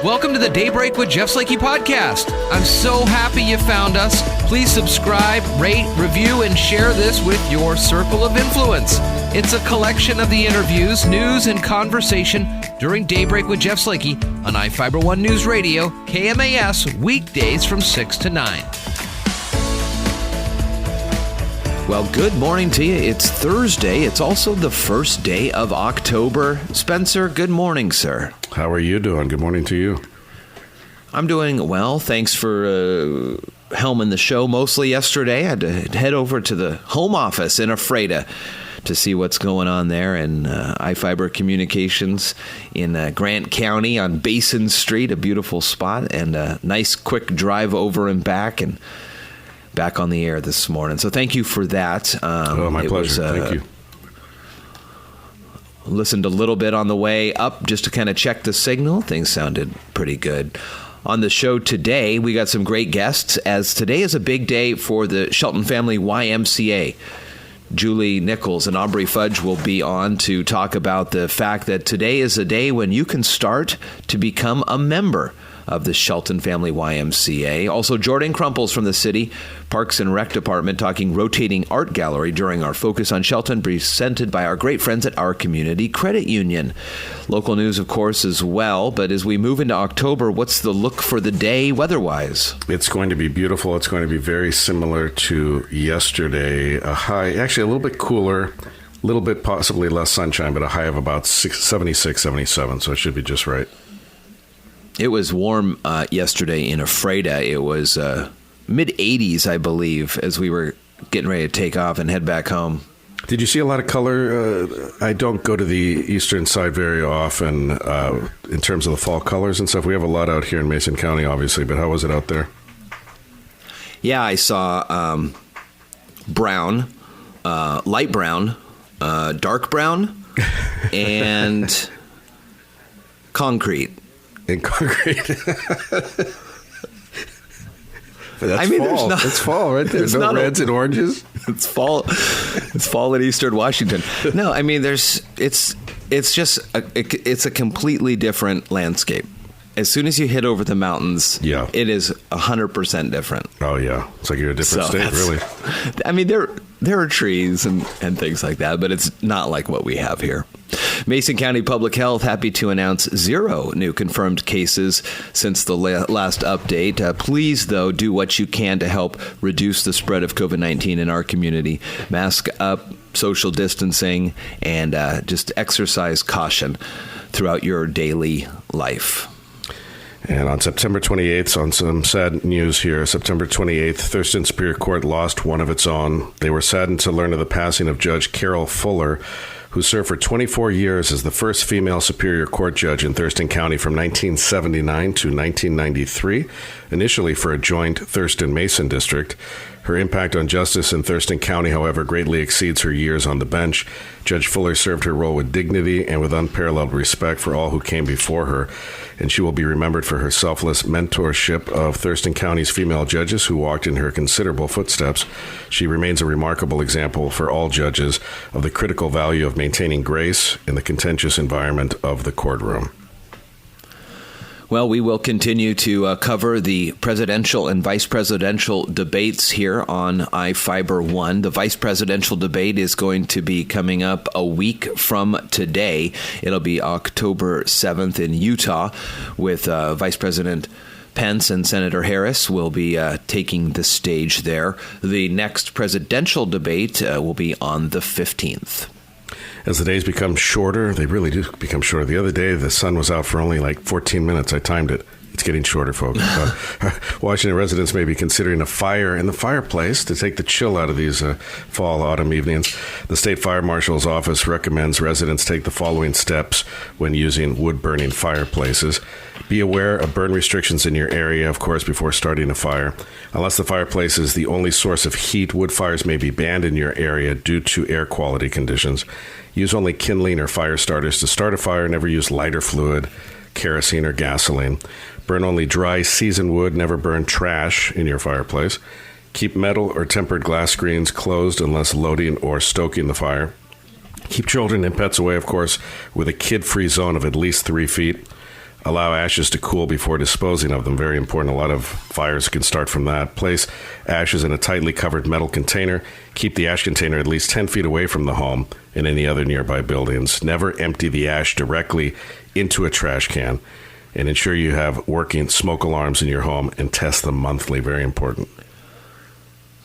Welcome to the Daybreak with Jeff Slakey podcast. I'm so happy you found us. Please subscribe, rate, review, and share this with your circle of influence. It's a collection of the interviews, news, and conversation during Daybreak with Jeff Slakey on iFiber One News Radio, KMAS, weekdays from 6 to 9. Well, good morning to you. It's Thursday. It's also the first day of October. Spencer, good morning, sir. How are you doing? Good morning to you. I'm doing well. Thanks for helming the show mostly yesterday. I had to head over to the home office in Ephrata to see what's going on there, and iFiber Communications in Grant County on Basin Street, a beautiful spot, and a nice quick drive over and back on the air this morning. So thank you for that. My pleasure. Thank you. Listened a little bit on the way up just to kind of check the signal. Things sounded pretty good. On the show today, we got some great guests, as today is a big day for the Shelton Family YMCA. Julie Nicols and Aubree Fudge will be on to talk about the fact that today is a day when you can start to become a member of the Shelton Family YMCA. Also, Jordan Krumpols from the City Parks and Rec Department talking rotating art gallery during our Focus on Shelton, presented by our great friends at Our Community Credit Union. Local news, of course, as well. But as we move into October, what's the look for the day weather-wise? It's going to be beautiful. It's going to be very similar to yesterday. A high, actually a little bit cooler, a little bit possibly less sunshine, but a high of about 76, 77. So it should be just right. It was warm yesterday in Ephrata. It was mid-80s, I believe, as we were getting ready to take off and head back home. Did you see a lot of color? I don't go to the eastern side very often in terms of the fall colors and stuff. We have a lot out here in Mason County, obviously, but how was it out there? Yeah, I saw brown, light brown, dark brown, and concrete. In concrete. But that's fall. It's fall right there. No reds and oranges. It's fall. It's fall in Eastern Washington. No, I mean it's a completely different landscape. As soon as you hit over the mountains, it is 100% different. Oh yeah, it's like you're a different state, really. I mean, there are trees and things like that, but it's not like what we have here. Mason County Public Health happy to announce 0 new confirmed cases since the last update. Please, though, do what you can to help reduce the spread of COVID-19 in our community. Mask up, social distancing, and just exercise caution throughout your daily life. And on September 28th, on some sad news here, September 28th, Thurston Superior Court lost one of its own. They were saddened to learn of the passing of Judge Carol Fuller, who served for 24 years as the first female Superior Court judge in Thurston County from 1979 to 1993, initially for a joint Thurston-Mason district. Her impact on justice in Thurston County, however, greatly exceeds her years on the bench. Judge Fuller served her role with dignity and with unparalleled respect for all who came before her, and she will be remembered for her selfless mentorship of Thurston County's female judges who walked in her considerable footsteps. She remains a remarkable example for all judges of the critical value of maintaining grace in the contentious environment of the courtroom. Well, we will continue to cover the presidential and vice presidential debates here on iFiber One. The vice presidential debate is going to be coming up a week from today. It'll be October 7th in Utah, with Vice President Pence and Senator Harris will be taking the stage there. The next presidential debate will be on the 15th. As the days become shorter, they really do become shorter. The other day, the sun was out for only like 14 minutes. I timed it. It's getting shorter, folks. Washington residents may be considering a fire in the fireplace to take the chill out of these fall, autumn evenings. The State Fire Marshal's office recommends residents take the following steps when using wood-burning fireplaces. Be aware of burn restrictions in your area, of course, before starting a fire. Unless the fireplace is the only source of heat, wood fires may be banned in your area due to air quality conditions. Use only kindling or fire starters to start a fire. Never use lighter fluid, kerosene, or gasoline. Burn only dry, seasoned wood. Never burn trash in your fireplace. Keep metal or tempered glass screens closed unless loading or stoking the fire. Keep children and pets away, of course, with a kid-free zone of at least 3 feet. Allow ashes to cool before disposing of them. Very important. A lot of fires can start from that. Place ashes in a tightly covered metal container. Keep the ash container at least 10 feet away from the home and any other nearby buildings. Never empty the ash directly into a trash can. And ensure you have working smoke alarms in your home and test them monthly. Very important.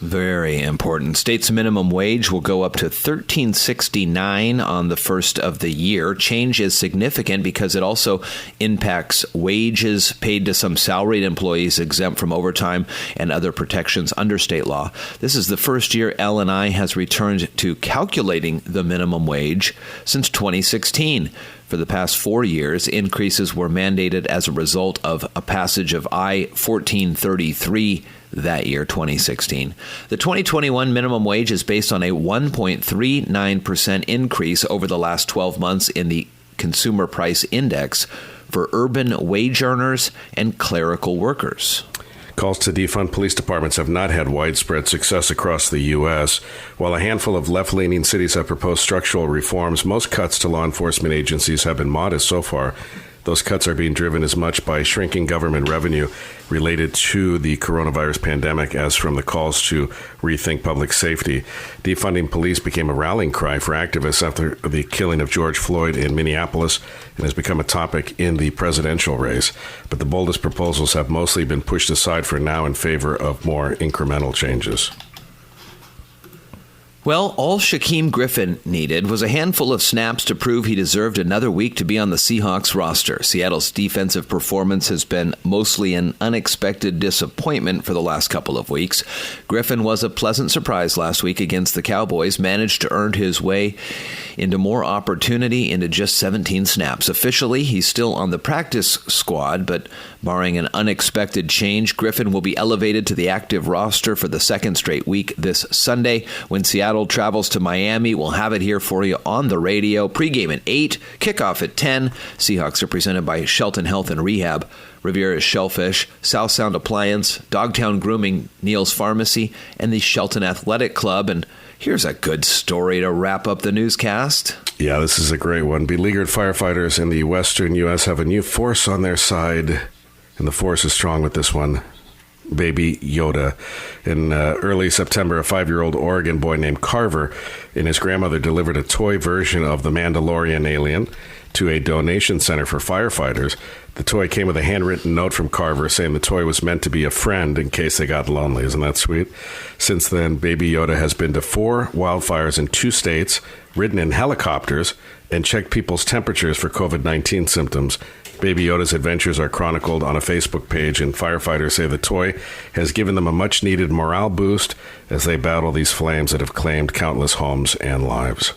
Very important. State's minimum wage will go up to $13.69 on the first of the year. Change is significant because it also impacts wages paid to some salaried employees exempt from overtime and other protections under state law. This is the first year L&I has returned to calculating the minimum wage since 2016. For the past 4 years, increases were mandated as a result of a passage of I-1433 that year, 2016. The 2021 minimum wage is based on a 1.39% increase over the last 12 months in the Consumer Price Index for urban wage earners and clerical workers. Calls to defund police departments have not had widespread success across the U.S. While a handful of left-leaning cities have proposed structural reforms, most cuts to law enforcement agencies have been modest so far. Those cuts are being driven as much by shrinking government revenue related to the coronavirus pandemic as from the calls to rethink public safety. Defunding police became a rallying cry for activists after the killing of George Floyd in Minneapolis and has become a topic in the presidential race. But the boldest proposals have mostly been pushed aside for now in favor of more incremental changes. Well, all Shaquem Griffin needed was a handful of snaps to prove he deserved another week to be on the Seahawks roster. Seattle's defensive performance has been mostly an unexpected disappointment for the last couple of weeks. Griffin was a pleasant surprise last week against the Cowboys, managed to earn his way into more opportunity into just 17 snaps. Officially, he's still on the practice squad, but barring an unexpected change, Griffin will be elevated to the active roster for the second straight week this Sunday when Seattle travels to Miami. We'll have it here for you on the radio. Pregame at 8, kickoff at 10. Seahawks are presented by Shelton Health and Rehab, Riviera's Shellfish, South Sound Appliance, Dogtown Grooming, Neil's Pharmacy, and the Shelton Athletic Club. And here's a good story to wrap up the newscast. Yeah, this is a great one. Beleaguered firefighters in the western U.S. have a new force on their side, and the force is strong with this one. Baby Yoda. In early September, a 5-year-old Oregon boy named Carver and his grandmother delivered a toy version of the Mandalorian alien to a donation center for firefighters. The toy came with a handwritten note from Carver saying the toy was meant to be a friend in case they got lonely. Isn't that sweet? Since then, Baby Yoda has been to 4 wildfires in 2 states, ridden in helicopters, and checked people's temperatures for COVID-19 symptoms. Baby Yoda's adventures are chronicled on a Facebook page, and firefighters say the toy has given them a much-needed morale boost as they battle these flames that have claimed countless homes and lives.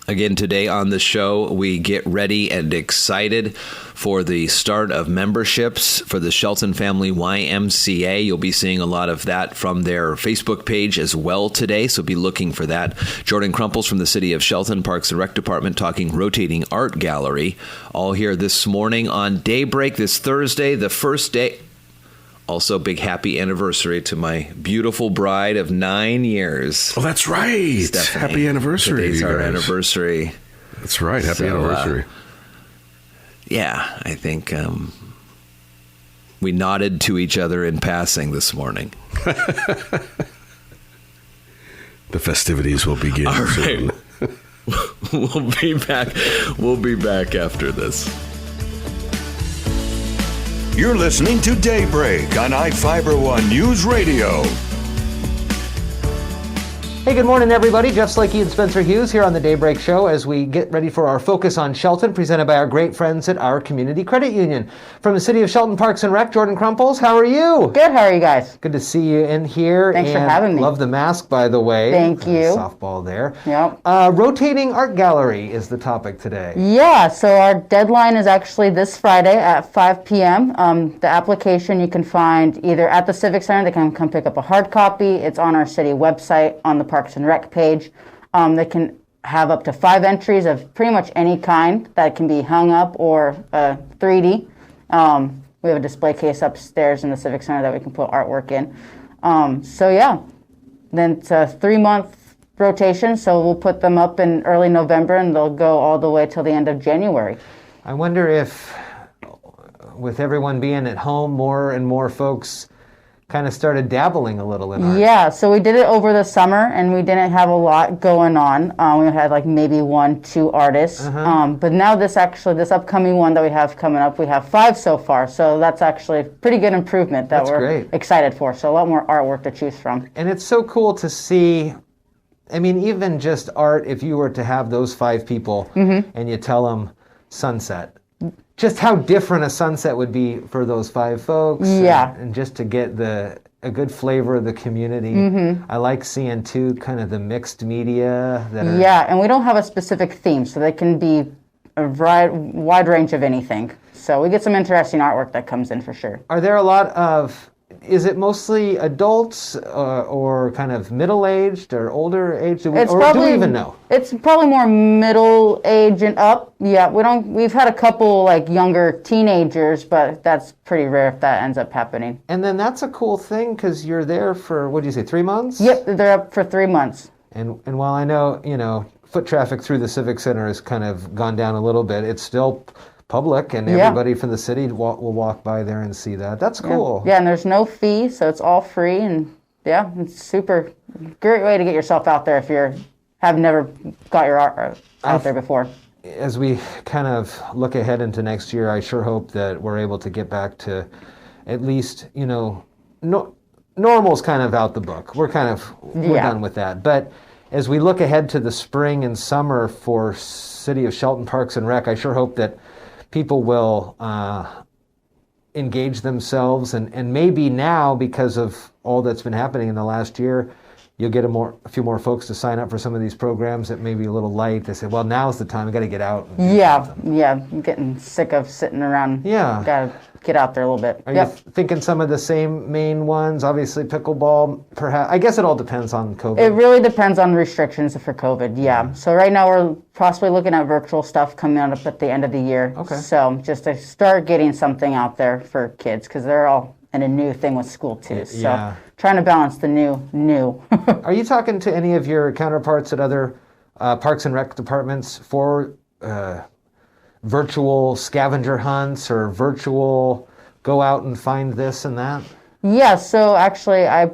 Again, today on the show, we get ready and excited for the start of memberships for the Shelton Family YMCA. You'll be seeing a lot of that from their Facebook page as well today, so be looking for that. Jordan Krumpols from the City of Shelton Parks and Rec Department talking rotating art gallery. All here this morning on Daybreak this Thursday, the first day. Also, big happy anniversary to my beautiful bride of 9 years. Oh, that's right. Stephanie. Happy anniversary. Today's our anniversary. That's right. Happy anniversary. Yeah, I think we nodded to each other in passing this morning. The festivities will begin soon. We'll be back. We'll be back after this. You're listening to Daybreak on iFiber One News Radio. Hey, good morning, everybody. Jeff Slakey and Spencer Hughes here on the Daybreak Show as we get ready for our Focus on Shelton, presented by our great friends at our Community Credit Union. From the City of Shelton Parks and Rec, Jordan Krumpols, how are you? Good, how are you guys? Good to see you in here. Thanks for having me. Love the mask, by the way. Thank you. Softball there. Yep. Rotating art gallery is the topic today. Yeah, so our deadline is actually this Friday at 5 p.m. The application you can find either at the Civic Center. They can come pick up a hard copy. It's on our city website on the Parks and Rec page. They can have up to 5 entries of pretty much any kind that can be hung up or 3D. We have a display case upstairs in the Civic Center that we can put artwork in. Then it's a 3-month rotation, so we'll put them up in early November and they'll go all the way till the end of January. I wonder if, with everyone being at home, more and more folks kind of started dabbling a little in art. Yeah, so we did it over the summer, and we didn't have a lot going on. We had like maybe 1-2 artists. But now this upcoming one that we have coming up, we have 5 so far. So that's actually a pretty good improvement that we're great. excited for. So a lot more artwork to choose from. And it's so cool to see. I mean, even just art, if you were to have those 5 people and you tell them sunset, just how different a sunset would be for those 5 folks. Yeah. And just to get a good flavor of the community. I like seeing, too, kind of the mixed media. Yeah, and we don't have a specific theme, so they can be a wide range of anything. So we get some interesting artwork that comes in for sure. Are there a lot of... Is it mostly adults or kind of middle-aged or older age? Do we even know? It's probably more middle age and up. Yeah, we've had a couple like younger teenagers, but that's pretty rare if that ends up happening. And then that's a cool thing because you're there for, what do you say, 3 months? Yep, they're up for 3 months. And while I know, foot traffic through the Civic Center has kind of gone down a little bit, it's still public, and everybody from the city will walk by there and see that. That's cool. Yeah, and there's no fee, so it's all free, and yeah, it's super great way to get yourself out there if you have never got your art out there before. As we kind of look ahead into next year, I sure hope that we're able to get back to at least, normal's kind of out the book. We're done with that. But as we look ahead to the spring and summer for City of Shelton Parks and Rec, I sure hope that people will engage themselves, and maybe now, because of all that's been happening in the last year, you'll get a few more folks to sign up for some of these programs that may be a little light. They say, well, now's the time. I got to get out. Yeah. I'm getting sick of sitting around. Yeah. Got to get out there a little bit. Are you thinking some of the same main ones? Obviously, pickleball, perhaps. I guess it all depends on COVID. It really depends on restrictions for COVID, yeah. So right now we're possibly looking at virtual stuff coming up at the end of the year. Okay. So just to start getting something out there for kids, because they're all in a new thing with school too. So trying to balance the new. Are you talking to any of your counterparts at other Parks and Rec departments for virtual scavenger hunts or virtual go out and find this and that? Yeah, so actually I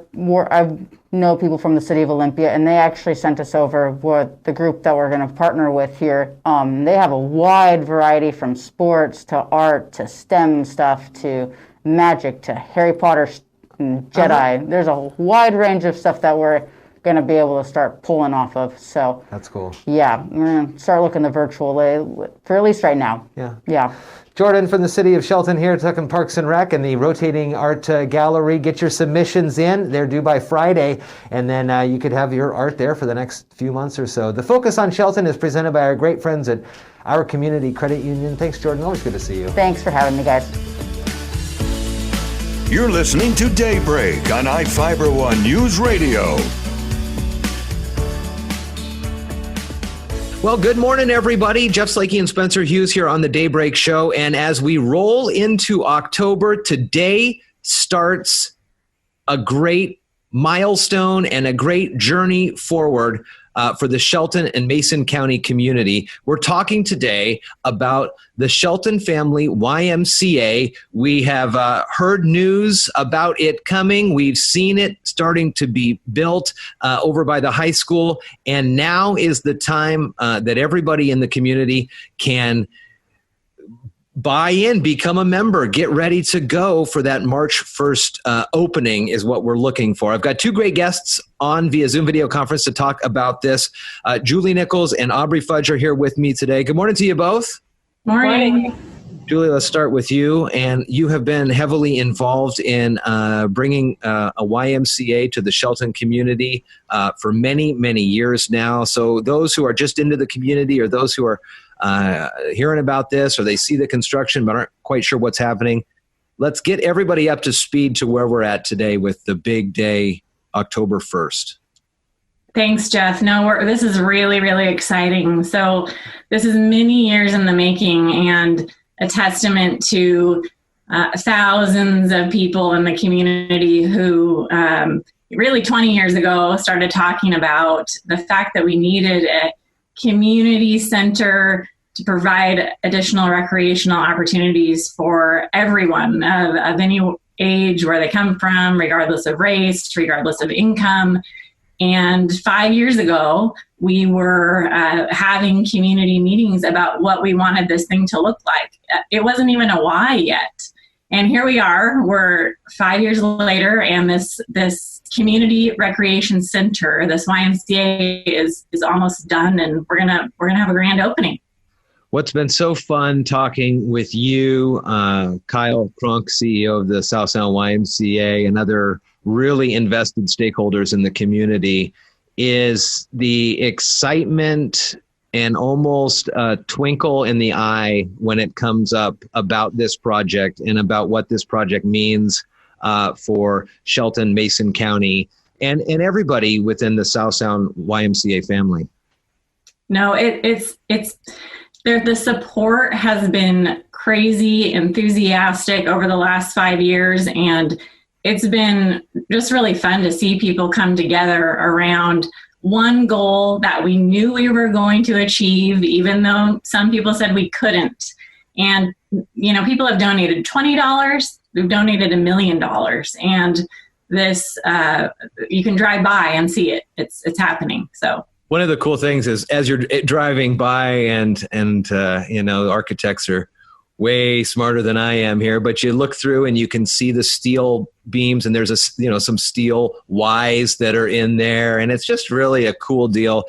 know people from the City of Olympia, and they actually sent us over with the group that we're going to partner with here. They have a wide variety from sports to art to STEM stuff to magic to Harry Potter and Jedi. There's a wide range of stuff that we're going to be able to start pulling off of. So that's cool. Yeah, we're going to start looking the virtual way for at least right now. Yeah. Jordan from the City of Shelton here talking Parks and Rec and the rotating art gallery. Get your submissions in. They're due by Friday, and then you could have your art there for the next few months or so. The Focus on Shelton is presented by our great friends at our Community Credit Union. Thanks, Jordan. Always good to see you. Thanks for having me, guys. You're listening to Daybreak on iFiber One News Radio. Well, good morning, everybody. Jeff Slakey and Spencer Hughes here on the Daybreak Show. And as we roll into October, today starts a great milestone and a great journey forward for the Shelton and Mason County community. We're talking today about the Shelton Family YMCA. We have heard news about it coming. We've seen it starting to be built over by the high school. And now is the time that everybody in the community can buy in, become a member, get ready to go for that March 1st opening is what we're looking for. I've got 2 great guests on via Zoom video conference to talk about this. Julie Nicols and Aubree Fudge are here with me today. Good morning to you both. Morning. Julie, let's start with you. And you have been heavily involved in bringing a YMCA to the Shelton community for many, many years now. So those who are just into the community or those who are hearing about this or they see the construction but aren't quite sure what's happening, let's get everybody up to speed to where we're at today with the big day, October 1st. Thanks, Jeff. No, this is really, really exciting. So this is many years in the making and a testament to thousands of people in the community who really 20 years ago started talking about the fact that we needed a community center to provide additional recreational opportunities for everyone of any age, where they come from, regardless of race, regardless of income. And 5 years ago, we were having community meetings about what we wanted this thing to look like. It wasn't even a why yet. And here we are, we're 5 years later, and this community recreation center, this YMCA is almost done, and we're gonna have a grand opening. What's been so fun talking with you, Kyle Krunk, CEO of the South Sound YMCA, and other really invested stakeholders in the community, is the excitement and almost a twinkle in the eye when it comes up about this project and about what this project means for Shelton, Mason County, and everybody within the South Sound YMCA family. No, it's the support has been crazy, enthusiastic over the last 5 years, and it's been just really fun to see people come together around one goal that we knew we were going to achieve, even though some people said we couldn't. And, people have donated $20, we've donated $1 million. And this, you can drive by and see it. It's happening. So one of the cool things is, as you're driving by, and architects are way smarter than I am here, but you look through and you can see the steel beams, and there's some steel Ys that are in there, and it's just really a cool deal.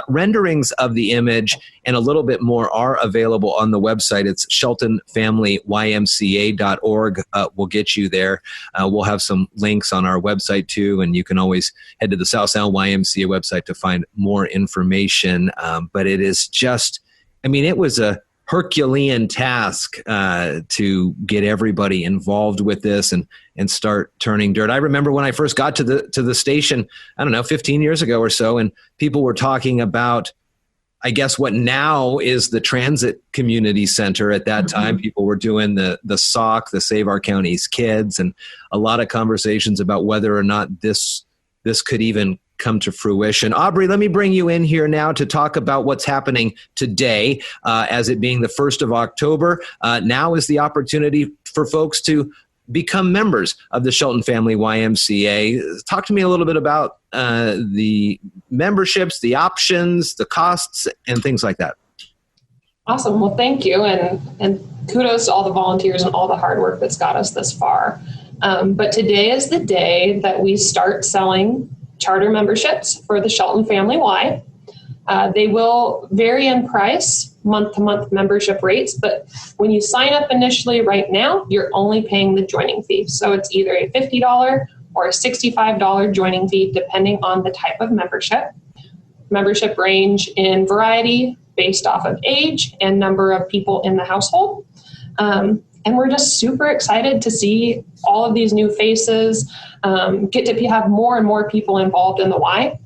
Renderings of the image and a little bit more are available on the website. It's sheltonfamilyymca.org. We'll get you there. We'll have some links on our website too, and you can always head to the South Sound YMCA website to find more information. But it is just, it was a Herculean task to get everybody involved with this and start turning dirt. I remember when I first got to the station, 15 years ago or so, and people were talking about, I guess, what now is the transit community center. At that time, people were doing the SOC, the Save Our County's Kids, and a lot of conversations about whether or not this could even come to fruition. Aubree, let me bring you in here now to talk about what's happening today, as it being the 1st of October. Now is the opportunity for folks to become members of the Shelton Family YMCA. Talk to me a little bit about the memberships, the options, the costs, and things like that. Awesome. Well, thank you. And kudos to all the volunteers and all the hard work that's got us this far. But today is the day that we start selling charter memberships for the Shelton Family Y. They will vary in price, month-to-month membership rates, but when you sign up initially right now, you're only paying the joining fee. So it's either a $50 or a $65 joining fee, depending on the type of membership. Membership range in variety based off of age and number of people in the household. And we're just super excited to see all of these new faces, get to have more and more people involved in the Y.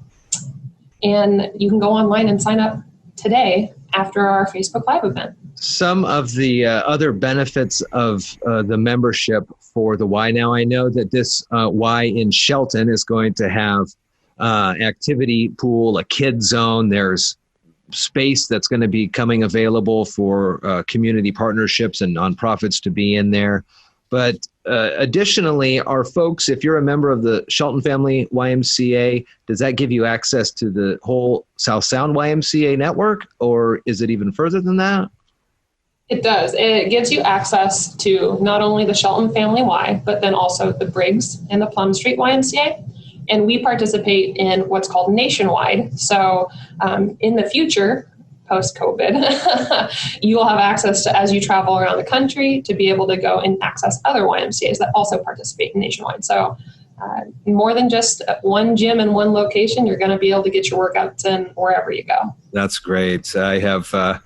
And you can go online and sign up today after our Facebook Live event. Some of the other benefits of the membership for the Y. Now, I know that this Y in Shelton is going to have activity pool, a kid zone. There's space that's going to be coming available for community partnerships and nonprofits to be in there. But additionally, are folks, if you're a member of the Shelton Family YMCA, does that give you access to the whole South Sound YMCA network, or is it even further than that? It does. It gives you access to not only the Shelton Family Y, but then also the Briggs and the Plum Street YMCA. And we participate in what's called nationwide. So in the future, post-COVID, you will have access to, as you travel around the country, to be able to go and access other YMCAs that also participate in nationwide. So more than just one gym in one location, you're going to be able to get your workouts in wherever you go. That's great. I have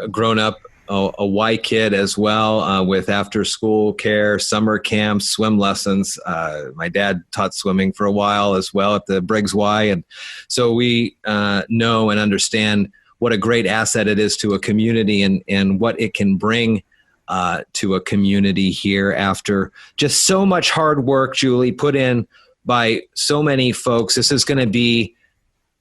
grown up a Y kid as well, with after school care, summer camps, swim lessons. My dad taught swimming for a while as well at the Briggs Y. And so we know and understand what a great asset it is to a community and what it can bring to a community here after just so much hard work, Julie, put in by so many folks. This is going to be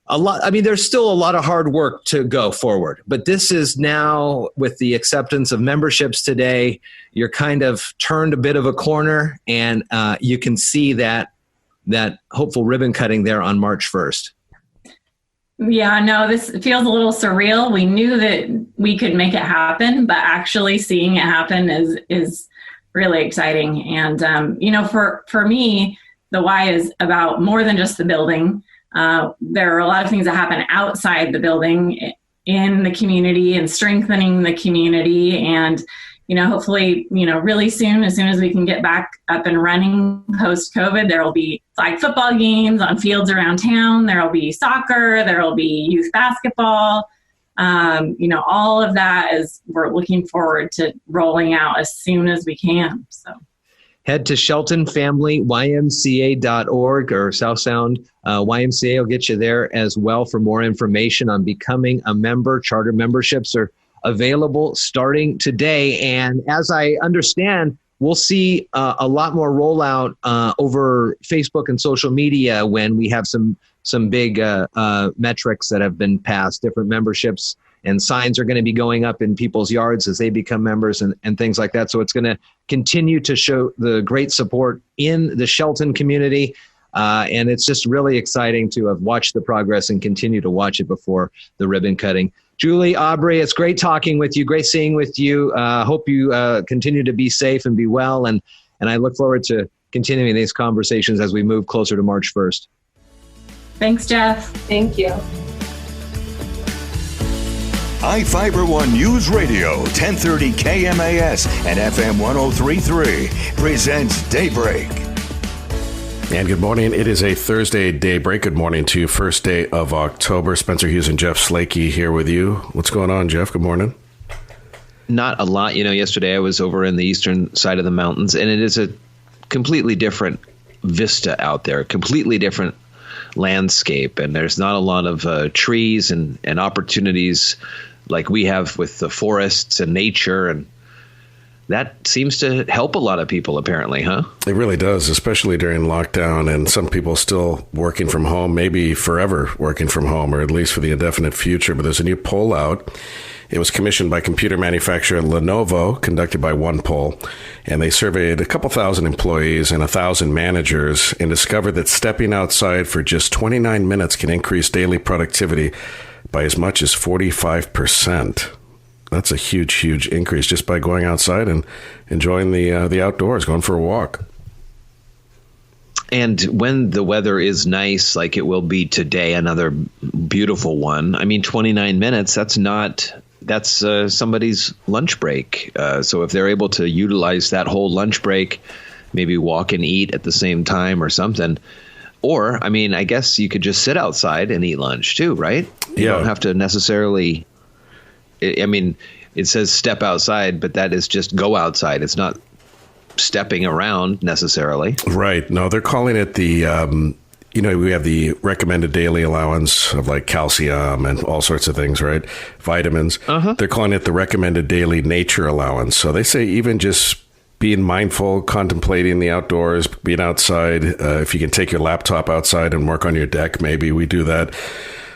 a lot. I mean, there's still a lot of hard work to go forward, but this is now, with the acceptance of memberships today, you're kind of turned a bit of a corner, and you can see that hopeful ribbon cutting there on March 1st. Yeah, no, this feels a little surreal. We knew that we could make it happen, but actually seeing it happen is really exciting. And, for me, the why is about more than just the building. There are a lot of things that happen outside the building in the community and strengthening the community. And, hopefully, really soon, as we can get back up and running post-COVID, there will be flag football games on fields around town. There will be soccer. There will be youth basketball. All of that we're looking forward to rolling out as soon as we can. So head to Shelton Family YMCA.org or South Sound YMCA will get you there as well for more information on becoming a member. Charter memberships are available starting today. And as I understand, we'll see a lot more rollout over Facebook and social media when we have some big metrics that have been passed. Different memberships and signs are going to be going up in people's yards as they become members and things like that. So it's going to continue to show the great support in the Shelton community. And it's just really exciting to have watched the progress and continue to watch it before the ribbon cutting. Julie, Aubree, it's great talking with you. Great seeing with you. Hope you continue to be safe and be well. And I look forward to continuing these conversations as we move closer to March 1st. Thanks, Jeff. Thank you. iFiber One News Radio, 1030 KMAS and FM 103.3 presents Daybreak. And good morning. It is a Thursday daybreak. Good morning to you. First day of October. Spencer Hughes and Jeff Slakey here with you. What's going on, Jeff? Good morning. Not a lot. Yesterday I was over in the eastern side of the mountains, and it is a completely different vista out there, completely different landscape. And there's not a lot of trees and opportunities like we have with the forests and nature, and that seems to help a lot of people, apparently, huh? It really does, especially during lockdown, and some people still working from home, maybe forever working from home, or at least for the indefinite future. But there's a new poll out. It was commissioned by computer manufacturer Lenovo, conducted by OnePoll, and they surveyed a couple thousand employees and 1,000 managers and discovered that stepping outside for just 29 minutes can increase daily productivity by as much as 45%. That's a huge, huge increase just by going outside and enjoying the outdoors, going for a walk. And when the weather is nice, like it will be today, another beautiful one. I mean, 29 minutes, that's somebody's lunch break. So if they're able to utilize that whole lunch break, maybe walk and eat at the same time or something. Or, I mean, I guess you could just sit outside and eat lunch too, right? You don't have to necessarily... I mean, it says step outside, but that is just go outside. It's not stepping around necessarily. Right. No, they're calling it the, we have the recommended daily allowance of like calcium and all sorts of things, right? Vitamins. Uh-huh. They're calling it the recommended daily nature allowance. So they say even just being mindful, contemplating the outdoors, being outside, if you can take your laptop outside and work on your deck, maybe we do that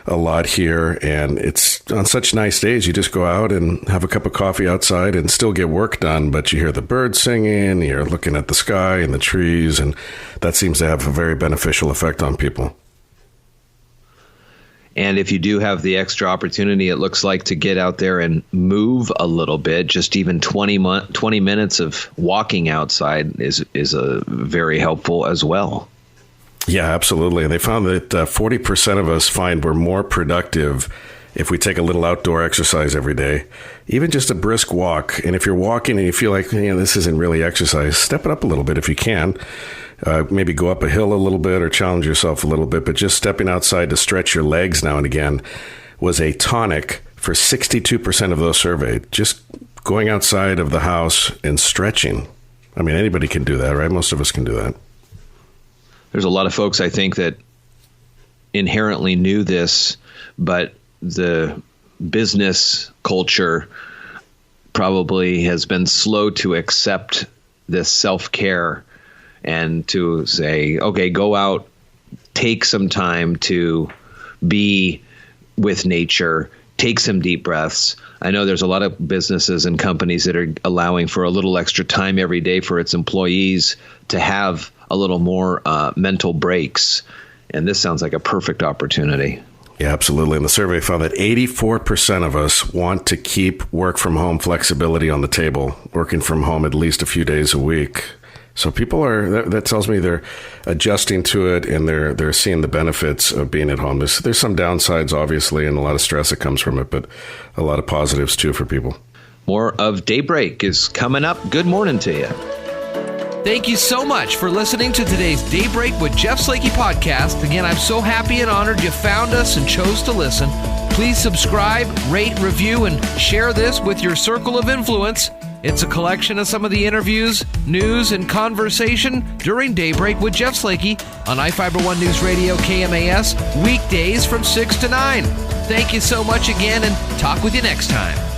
a lot here, and it's on such nice days you just go out and have a cup of coffee outside and still get work done, but you hear the birds singing, you're looking at the sky and the trees, and that seems to have a very beneficial effect on people. And if you do have the extra opportunity, it looks like, to get out there and move a little bit, just even 20 minutes of walking outside is very helpful as well. Yeah, absolutely. They found that 40% of us find we're more productive if we take a little outdoor exercise every day, even just a brisk walk. And if you're walking and you feel like, this isn't really exercise, step it up a little bit if you can. Maybe go up a hill a little bit or challenge yourself a little bit. But just stepping outside to stretch your legs now and again was a tonic for 62% of those surveyed. Just going outside of the house and stretching. I mean, anybody can do that, right? Most of us can do that. There's a lot of folks, I think, that inherently knew this, but the business culture probably has been slow to accept this self-care and to say, okay, go out, take some time to be with nature, take some deep breaths. I know there's a lot of businesses and companies that are allowing for a little extra time every day for its employees to have a little more mental breaks. And this sounds like a perfect opportunity. Yeah, absolutely. And the survey found that 84% of us want to keep work from home flexibility on the table, working from home at least a few days a week. So people that tells me they're adjusting to it, and they're seeing the benefits of being at home. There's some downsides, obviously, and a lot of stress that comes from it, but a lot of positives too for people. More of Daybreak is coming up. Good morning to you. Thank you so much for listening to today's Daybreak with Jeff Slakey podcast. Again, I'm so happy and honored you found us and chose to listen. Please subscribe, rate, review, and share this with your circle of influence. It's a collection of some of the interviews, news, and conversation during Daybreak with Jeff Slakey on iFiber One News Radio KMAS, weekdays from 6 to 9. Thank you so much again, and talk with you next time.